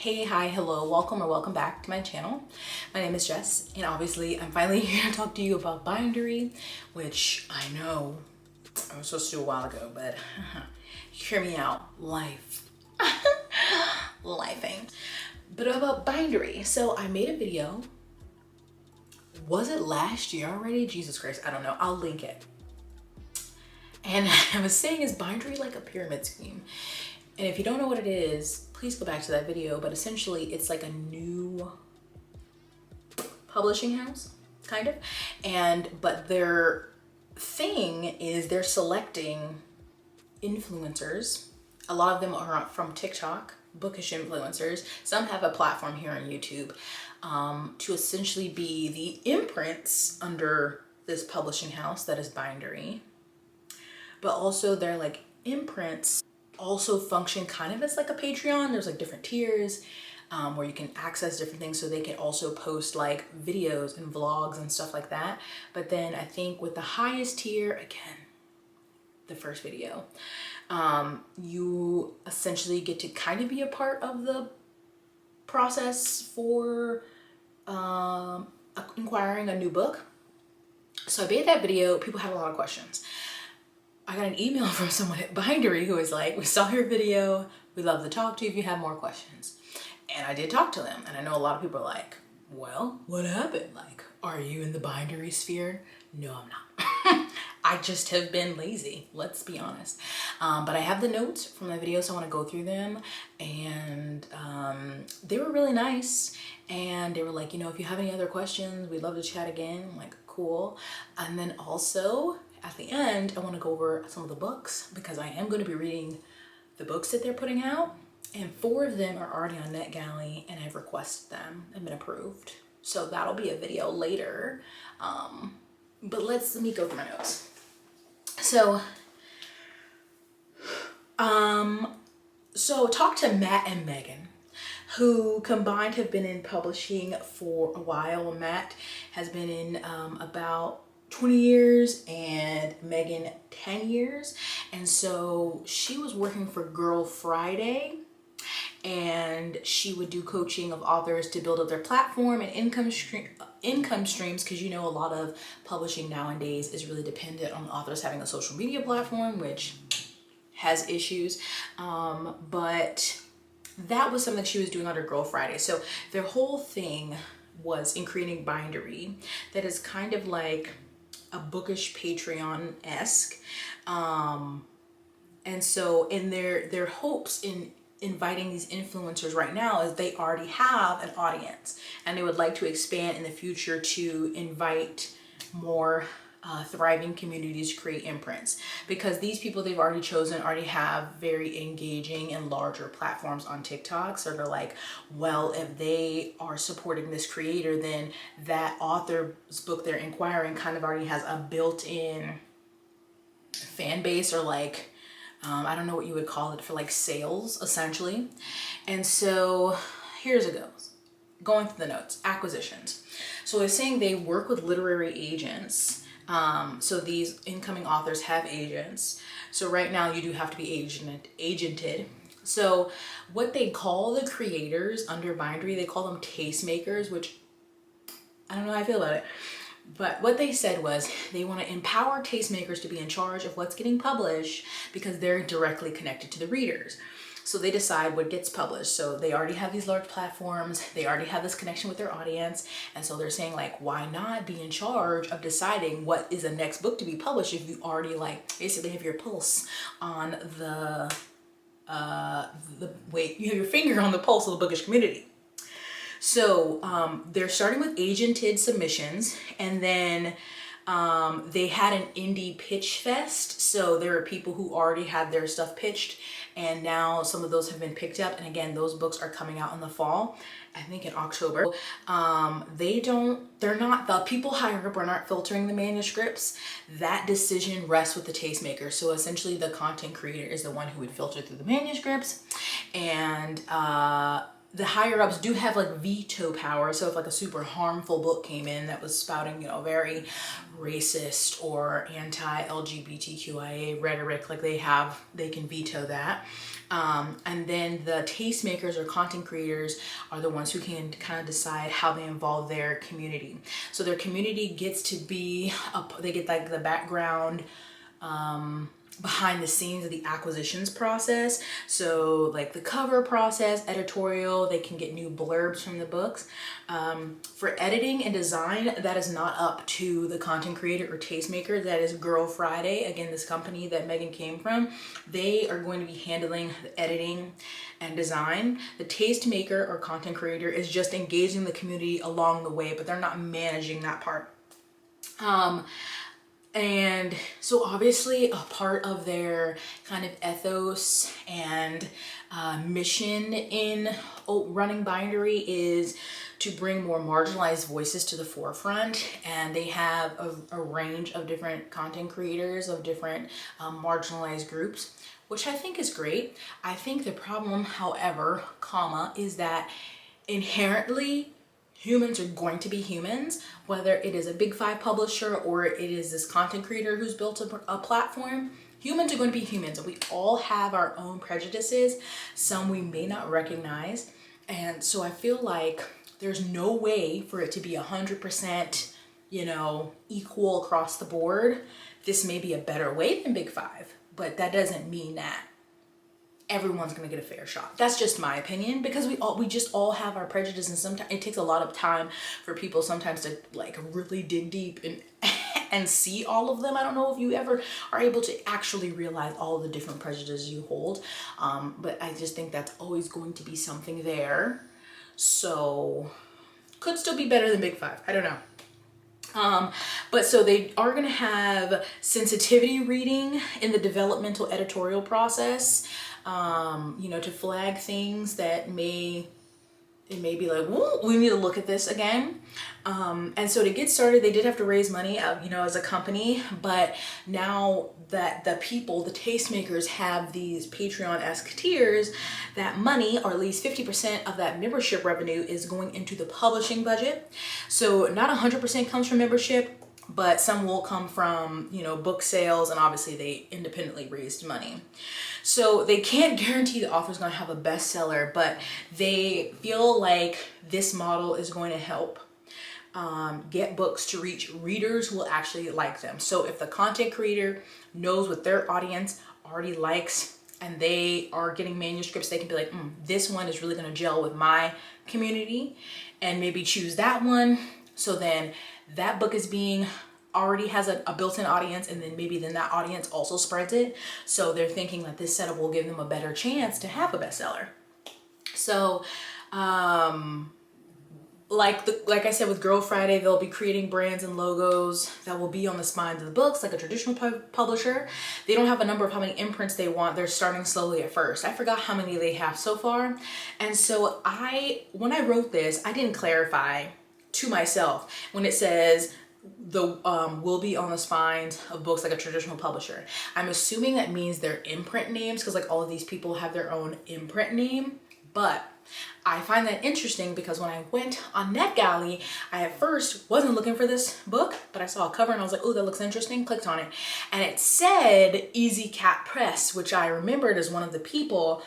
Hey, hi, hello, welcome or welcome back to my channel. My name is Jess, and obviously I'm finally here to talk to you about Bindery, which I know I was supposed to do a while ago, but hear me out, life. Lifing. But about Bindery, so I made a video. Was it last year already? Jesus Christ, I don't know, I'll link it. And I was saying, is Bindery like a pyramid scheme? And if you don't know what it is, please go back to that video, but essentially it's like a new publishing house, kind of. But their thing is they're selecting influencers. A lot of them are from TikTok, bookish influencers. Some have a platform here on YouTube to essentially be the imprints under this publishing house that is Bindery. But also they're like imprints also function kind of as like a Patreon. There's like different tiers where you can access different things, so they can also post like videos and vlogs and stuff like that. But then I think with the highest tier, again, the first video, you essentially get to kind of be a part of the process for inquiring a new book. So I made that video. People had a lot of questions. I got an email from someone at Bindery who was like, we saw your video, we'd love to talk to you if you have more questions. And I did talk to them, and I know a lot of people are like, well, what happened? Like, are you in the Bindery sphere? No, I'm not. I just have been lazy, let's be honest. But I have the notes from the video, so I want to go through them. And they were really nice. And they were like, you know, if you have any other questions, we'd love to chat again. I'm like, cool. And then also, at the end, I want to go over some of the books, because I am going to be reading the books that they're putting out, and 4 of them are already on NetGalley, and I've requested them and been approved. So that'll be a video later. But let me go through my notes. So, talk to Matt and Megan, who combined have been in publishing for a while. Matt has been in about 20 years and Megan 10 years. And so she was working for Girl Friday, and she would do coaching of authors to build up their platform and income streams, because you know a lot of publishing nowadays is really dependent on authors having a social media platform, which has issues. But that was something she was doing under Girl Friday. So their whole thing was in creating Bindery that is kind of like a bookish Patreon-esque. And so in their hopes in inviting these influencers right now is they already have an audience, and they would like to expand in the future to invite more thriving communities to create imprints, because these people they've already chosen already have very engaging and larger platforms on TikTok. So they're like, well, if they are supporting this creator, then that author's book they're inquiring kind of already has a built-in fan base, or like I don't know what you would call it, for like sales essentially. And so here's it goes. Going through the notes, acquisitions. So they're saying they work with literary agents. So these incoming authors have agents. So right now you do have to be agented. So what they call the creators under Bindery, they call them tastemakers, which I don't know how I feel about it. But what they said was they want to empower tastemakers to be in charge of what's getting published, because they're directly connected to the readers. So they decide what gets published. So they already have these large platforms. They already have this connection with their audience. And so they're saying, like, why not be in charge of deciding what is the next book to be published if you already like basically have your pulse on the you have your finger on the pulse of the bookish community. So they're starting with agented submissions, and then they had an indie pitch fest. So there are people who already had their stuff pitched, and now some of those have been picked up. And again, those books are coming out in the fall, I think in October. They're not, the people higher up are not filtering the manuscripts. That decision rests with the tastemaker. So essentially the content creator is the one who would filter through the manuscripts, and the higher ups do have like veto power. So if like a super harmful book came in that was spouting, you know, very racist or anti-LGBTQIA rhetoric, like they can veto that. And then the tastemakers or content creators are the ones who can kind of decide how they involve their community. So their community gets to be, they get like the background, behind the scenes of the acquisitions process. So like the cover process, editorial, they can get new blurbs from the books. For editing and design, that is not up to the content creator or tastemaker. That is Girl Friday. Again, this company that Megan came from, they are going to be handling the editing and design. The tastemaker or content creator is just engaging the community along the way, but they're not managing that part. And so obviously a part of their kind of ethos and mission in running Bindery is to bring more marginalized voices to the forefront. And they have a range of different content creators of different marginalized groups, which I think is great. I think the problem, however, is that inherently humans are going to be humans, whether it is a big five publisher or it is this content creator who's built a platform. Humans are going to be humans, and we all have our own prejudices, some we may not recognize. And so I feel like there's no way for it to be 100%, you know, equal across the board. This may be a better way than Big Five, but that doesn't mean that everyone's gonna get a fair shot. That's just my opinion, because we just all have our prejudices, and sometimes it takes a lot of time for people sometimes to like really dig deep and see all of them. I don't know if you ever are able to actually realize all the different prejudices you hold, but I just think that's always going to be something there. So could still be better than Big Five. I don't know. But so they are going to have sensitivity reading in the developmental editorial process, you know, to flag things that may be like, whoa, we need to look at this again. And so to get started, they did have to raise money, you know, as a company, but now that the tastemakers have these Patreon-esque tiers, that money, or at least 50% of that membership revenue, is going into the publishing budget. So not 100% comes from membership, but some will come from, you know, book sales, and obviously they independently raised money. So they can't guarantee the author's going to have a bestseller, but they feel like this model is going to help get books to reach readers who will actually like them. So if the content creator knows what their audience already likes and they are getting manuscripts, they can be like, this one is really going to gel with my community, and maybe choose that one. So then that book is already has a built-in audience, and then that audience also spreads it. So they're thinking that this setup will give them a better chance to have a bestseller. So like I said, with Girl Friday, they'll be creating brands and logos that will be on the spines of the books like a traditional publisher. They don't have a number of how many imprints they want. They're starting slowly at first. I forgot how many they have so far. And so when I wrote this, I didn't clarify to myself when it says will be on the spines of books like a traditional publisher. I'm assuming that means their imprint names, because like all of these people have their own imprint name. But I find that interesting because when I went on NetGalley, I at first wasn't looking for this book, but I saw a cover and I was like, oh, that looks interesting, clicked on it. And it said Easy Cat Press, which I remembered as one of the people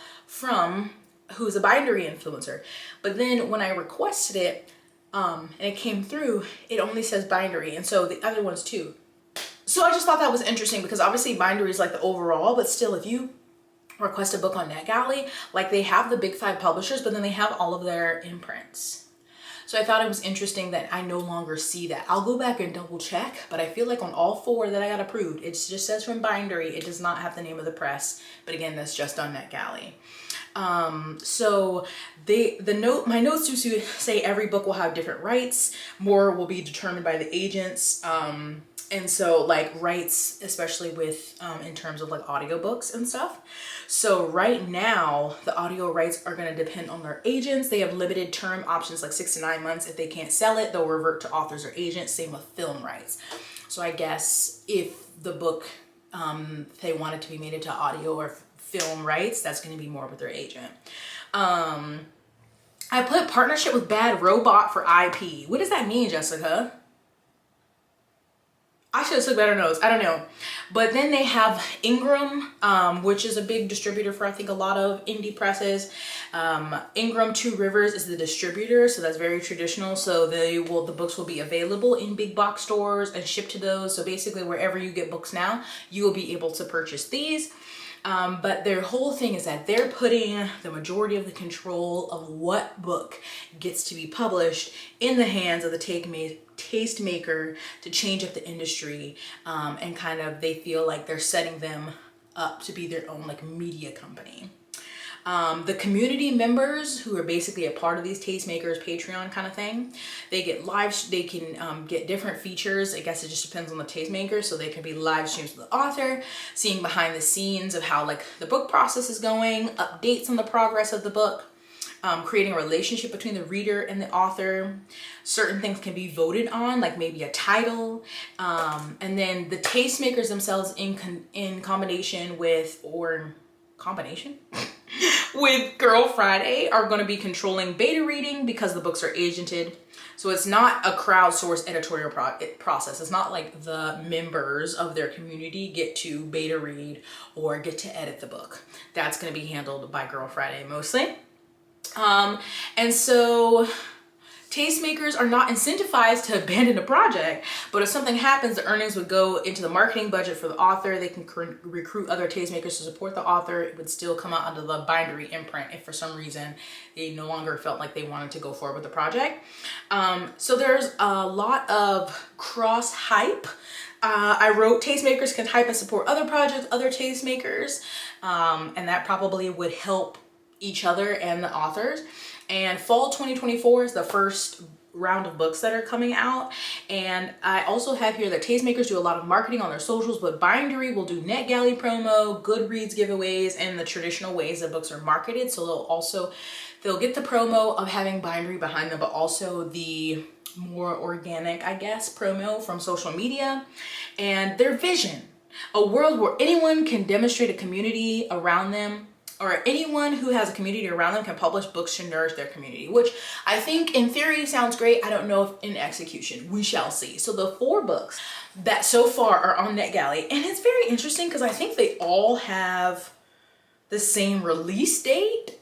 who's a Bindery influencer. But then when I requested it, and it came through, it only says Bindery, and so the other ones too. So I just thought that was interesting, because obviously Bindery is like the overall, but still, if you request a book on NetGalley, like they have the big five publishers, but then they have all of their imprints. So I thought it was interesting that I no longer see that. I'll go back and double check, but I feel like on all four that I got approved, it just says from Bindery. It does not have the name of the press, but again, that's just on NetGalley. So my notes do say every book will have different rights. More will be determined by the agents. And so like rights, especially with, in terms of like audiobooks and stuff. So right now the audio rights are going to depend on their agents. They have limited term options, like 6 to 9 months. If they can't sell it, they'll revert to authors or agents. Same with film rights. So I guess if the book, they want it to be made into audio or film rights, that's going to be more with their agent. I put partnership with Bad Robot for IP. What does that mean, Jessica? I should have took better notes. I don't know. But then they have Ingram, which is a big distributor for, I think, a lot of indie presses. Ingram Two Rivers is the distributor, so that's very traditional. So the books will be available in big box stores and shipped to those. So basically, wherever you get books now, you will be able to purchase these. But their whole thing is that they're putting the majority of the control of what book gets to be published in the hands of the tastemaker to change up the industry, and kind of they feel like they're setting them up to be their own like media company. The community members who are basically a part of these tastemakers Patreon kind of thing, they can get different features. I guess it just depends on the tastemaker. So they can be live streams with the author, seeing behind the scenes of how like the book process is going, updates on the progress of the book, creating a relationship between the reader and the author. Certain things can be voted on, like maybe a title, and then the tastemakers themselves in combination with with Girl Friday are going to be controlling beta reading because the books are agented. So it's not a crowdsourced editorial process. It's not like the members of their community get to beta read or get to edit the book. That's going to be handled by Girl Friday mostly. And so tastemakers are not incentivized to abandon a project, but if something happens, the earnings would go into the marketing budget for the author. They can recruit other tastemakers to support the author. It would still come out under the Bindery imprint if for some reason they no longer felt like they wanted to go forward with the project. So there's a lot of cross hype. I wrote tastemakers can hype and support other projects, other tastemakers, and that probably would help each other and the authors. And fall 2024 is the first round of books that are coming out. And I also have here that tastemakers do a lot of marketing on their socials, but Bindery will do NetGalley promo, Goodreads giveaways, and the traditional ways that books are marketed. So they'll get the promo of having Bindery behind them, but also the more organic, I guess, promo from social media. And their vision, a world where anyone can demonstrate a community around them, or anyone who has a community around them can publish books to nourish their community, which I think in theory sounds great. I don't know if in execution, we shall see. So the 4 books that so far are on NetGalley, and it's very interesting because I think they all have the same release date.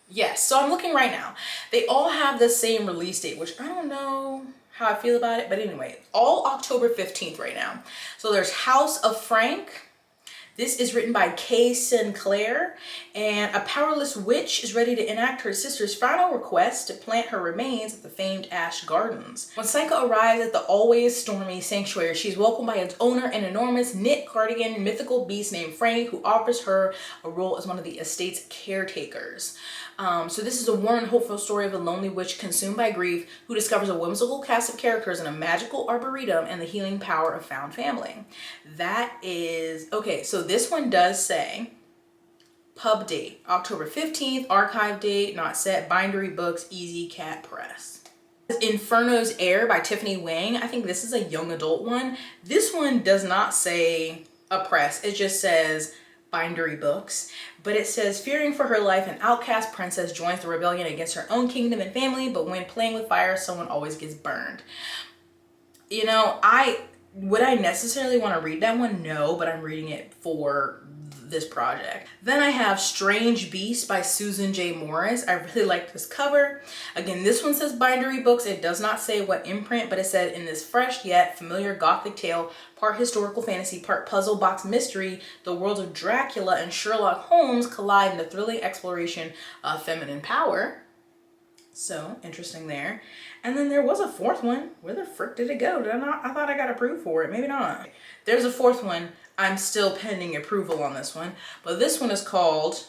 Yes, so I'm looking right now. They all have the same release date, which I don't know how I feel about it, but anyway, all October 15th right now. So there's House of Frank. This is written by Kay Sinclair, and a powerless witch is ready to enact her sister's final request to plant her remains at the famed Ash Gardens. When Psycho arrives at the always stormy sanctuary, she's welcomed by its owner, an enormous knit cardigan mythical beast named Frank, who offers her a role as one of the estate's caretakers. So this is a warm and hopeful story of a lonely witch consumed by grief who discovers a whimsical cast of characters in a magical arboretum and the healing power of found family. That is, okay, so this one does say pub date, October 15th, archive date, not set, Bindery Books, Easy Cat Press. Inferno's Heir by Tiffany Wang. I think this is a young adult one. This one does not say a press. It just says Bindery Books, but it says, fearing for her life, an outcast princess joins the rebellion against her own kingdom and family, but when playing with fire, someone always gets burned. You know, would I necessarily want to read that one? No, but I'm reading it for this project. Then I have Strange Beast by Susan J. Morris. I really like this cover. Again, this one says Bindery Books. It does not say what imprint, but it said, in this fresh yet familiar gothic tale, part historical fantasy, part puzzle box mystery, the worlds of Dracula and Sherlock Holmes collide in the thrilling exploration of feminine power. So interesting there. And then there was a 4th one. Where the frick did it go? I thought I got approved for it. Maybe not. There's a 4th one. I'm still pending approval on this one. But this one is called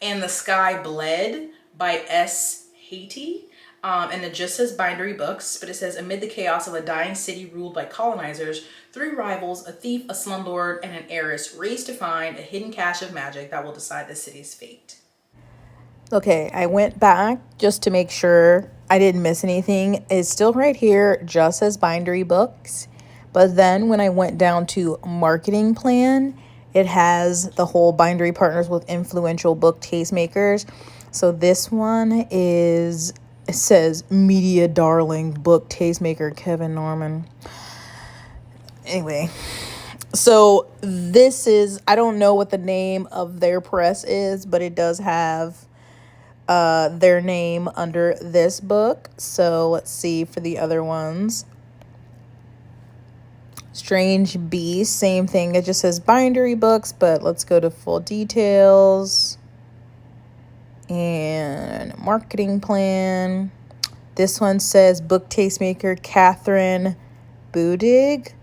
And the Sky Bled by S. Haiti. And it just says Bindery Books, but it says, amid the chaos of a dying city ruled by colonizers, 3 rivals, a thief, a slumlord, and an heiress race to find a hidden cache of magic that will decide the city's fate. Okay, I went back just to make sure I didn't miss anything. It's still right here, just says Bindery Books. But then when I went down to marketing plan, it has the whole Bindery partners with influential book tastemakers. So this one is, it says media darling book tastemaker Kevin Norman. Anyway, so this is, I don't know what the name of their press is, but it does have their name under this book. So let's see for the other ones. Strange Beast, same thing. It just says Bindery books, but let's go to full details and marketing plan. This one says book tastemaker Catherine Budig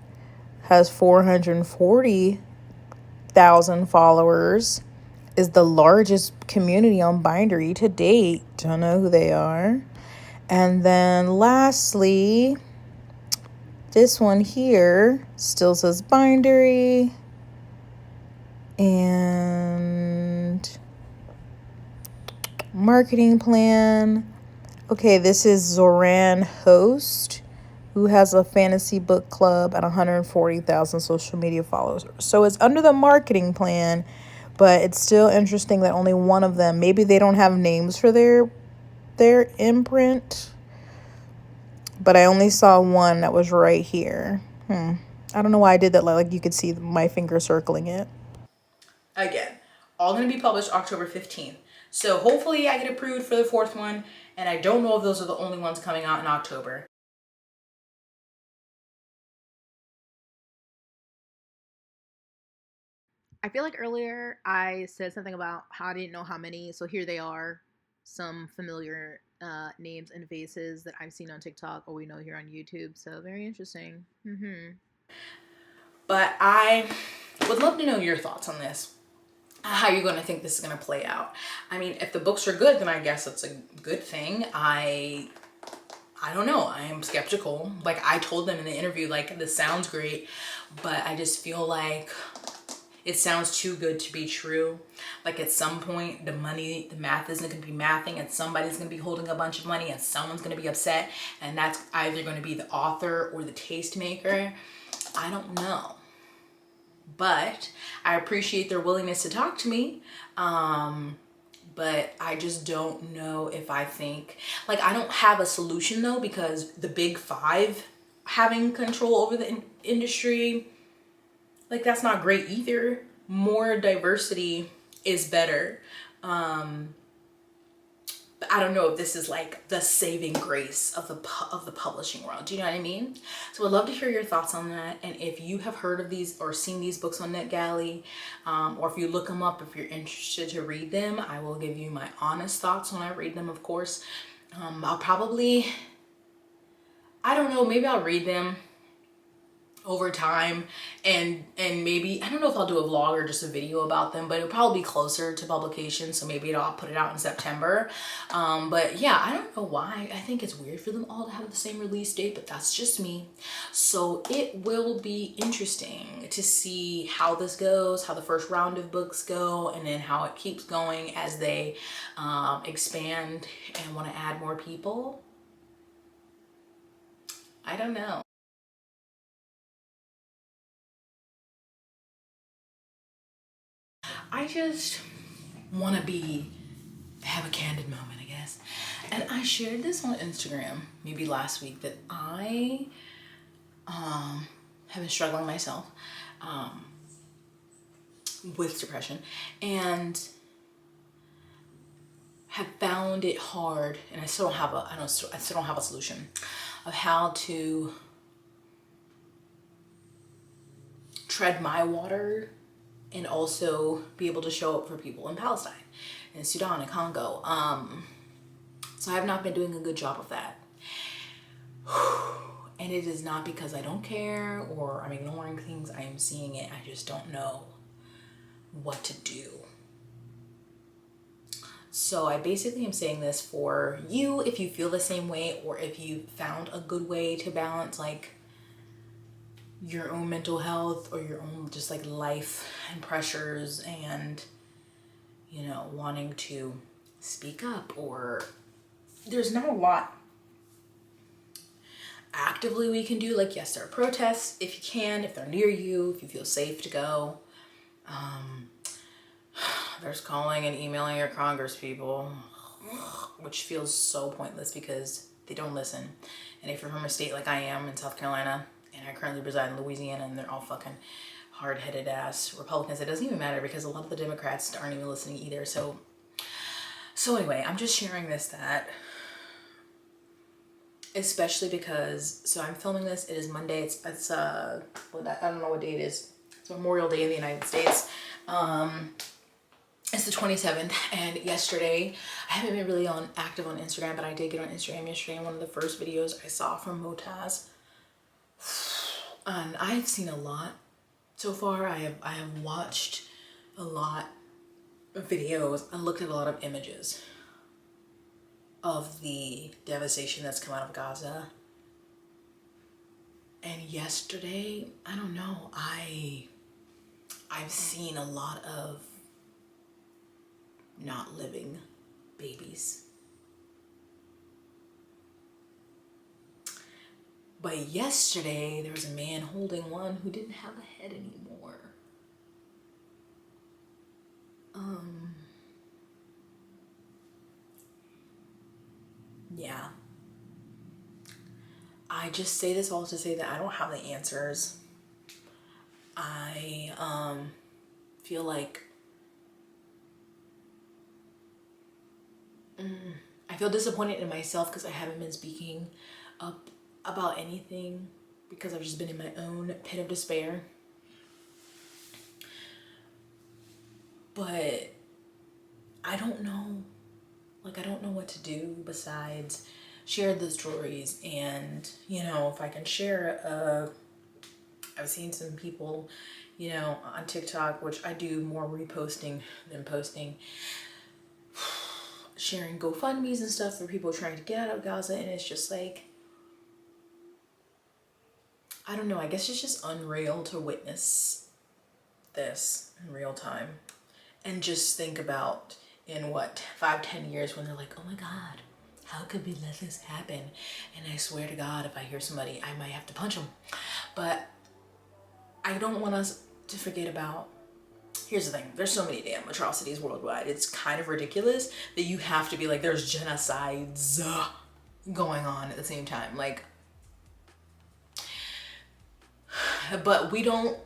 has 440,000 followers, is the largest community on Bindery to date. Don't know who they are. And then lastly, this one here still says Bindery. And marketing plan. Okay, this is Zoran Host, who has a fantasy book club and 140,000 social media followers. So it's under the marketing plan, but it's still interesting that only one of them, maybe they don't have names for their imprint, but I only saw one that was right here. I don't know why I did that. Like you could see my finger circling it. Again, all going to be published October 15th. So hopefully I get approved for the fourth one. And I don't know if those are the only ones coming out in October. I feel like earlier I said something about how I didn't know how many. So here they are, some familiar names and faces that I've seen on TikTok or we know here on YouTube. So very interesting. But I would love to know your thoughts on this. How you're going to think this is going to play out. I mean, if the books are good, then I guess it's a good thing. I don't know. I am skeptical. Like I told them in the interview, like this sounds great, but I just feel like it sounds too good to be true. Like at some point, the math isn't going to be mathing, and somebody's going to be holding a bunch of money, and someone's going to be upset, and that's either going to be the author or the tastemaker. I don't know. But I appreciate their willingness to talk to me. But I just don't know if I think, like I don't have a solution though, because the big five having control over the industry, like that's not great either. More diversity is better. But I don't know if this is like the saving grace of the publishing world. Do you know what I mean? So I'd love to hear your thoughts on that. And if you have heard of these or seen these books on NetGalley, or if you look them up, if you're interested to read them, I will give you my honest thoughts when I read them, of course. I'll probably, I don't know, maybe I'll read them over time and maybe I don't know if I'll do a vlog or just a video about them, but it'll probably be closer to publication, so maybe I'll put it out in September. But yeah, I don't know why I think it's weird for them all to have the same release date, but that's just me. So it will be interesting to see how this goes, how the first round of books go, and then how it keeps going as they expand and want to add more people. I don't know. I just want to have a candid moment, I guess. And I shared this on Instagram maybe last week that I have been struggling myself with depression and have found it hard, and I still don't have I still don't have a solution of how to tread my water and also be able to show up for people in Palestine, in Sudan, and Congo. So I have not been doing a good job of that. And it is not because I don't care or I'm ignoring things. I am seeing it. I just don't know what to do. So I basically am saying this for you if you feel the same way, or if you found a good way to balance like your own mental health or your own just like life and pressures and, you know, wanting to speak up. Or there's not a lot actively we can do. Like, yes, there are protests if you can, if they're near you, if you feel safe to go. There's calling and emailing your Congress people. which feels so pointless because they don't listen. And if you're from a state like I am in South Carolina, and I currently reside in Louisiana, and they're all fucking hard-headed ass Republicans, it doesn't even matter because a lot of the Democrats aren't even listening either. So anyway, I'm just sharing this, that especially because, so I'm filming this, it is Monday, it's well, I don't know what day it is. It's Memorial Day in the United States. It's the 27th, and yesterday, I haven't been really active on Instagram, but I did get on Instagram yesterday, and one of the first videos I saw from Motaz, and I've seen a lot so far. I have watched a lot of videos and looked at a lot of images of the devastation that's come out of Gaza. And yesterday, I don't know, I've seen a lot of not living babies. But yesterday, there was a man holding one who didn't have a head anymore. Yeah. I just say this all to say that I don't have the answers. I feel like I feel disappointed in myself because I haven't been speaking up about anything because I've just been in my own pit of despair. But I don't know, like, I don't know what to do besides share the stories. And, you know, if I can share, I've seen some people, you know, on TikTok, which I do more reposting than posting, sharing GoFundMes and stuff for people trying to get out of Gaza. And it's just like, I don't know, I guess it's just unreal to witness this in real time and just think about in what, 5-10 years when they're like, oh my God, how could we let this happen? And I swear to God, if I hear somebody, I might have to punch them. But I don't want us to forget about, here's the thing, there's so many damn atrocities worldwide. It's kind of ridiculous that you have to be like, there's genocides going on at the same time. Like, but we don't,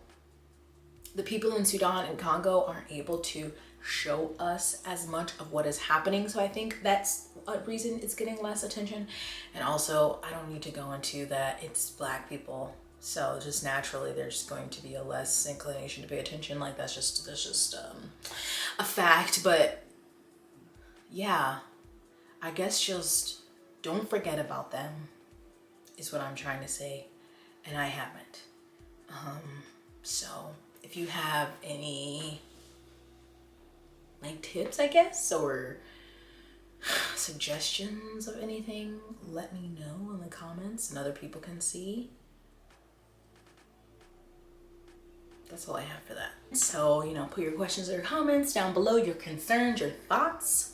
the people in Sudan and Congo aren't able to show us as much of what is happening. So I think that's a reason it's getting less attention. And also, I don't need to go into that it's Black people. So just naturally, there's going to be a less inclination to pay attention. Like that's just a fact. But yeah, I guess just don't forget about them is what I'm trying to say. And I haven't. So if you have any like tips, I guess, or suggestions of anything, let me know in the comments and other people can see. That's all I have for that. So, you know, put your questions or comments down below, your concerns, your thoughts.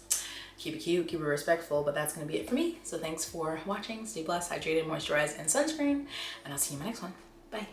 Keep it cute, keep it respectful, but that's gonna be it for me. So thanks for watching. Stay blessed, hydrated, moisturized, and sunscreen, and I'll see you in my next one. Bye.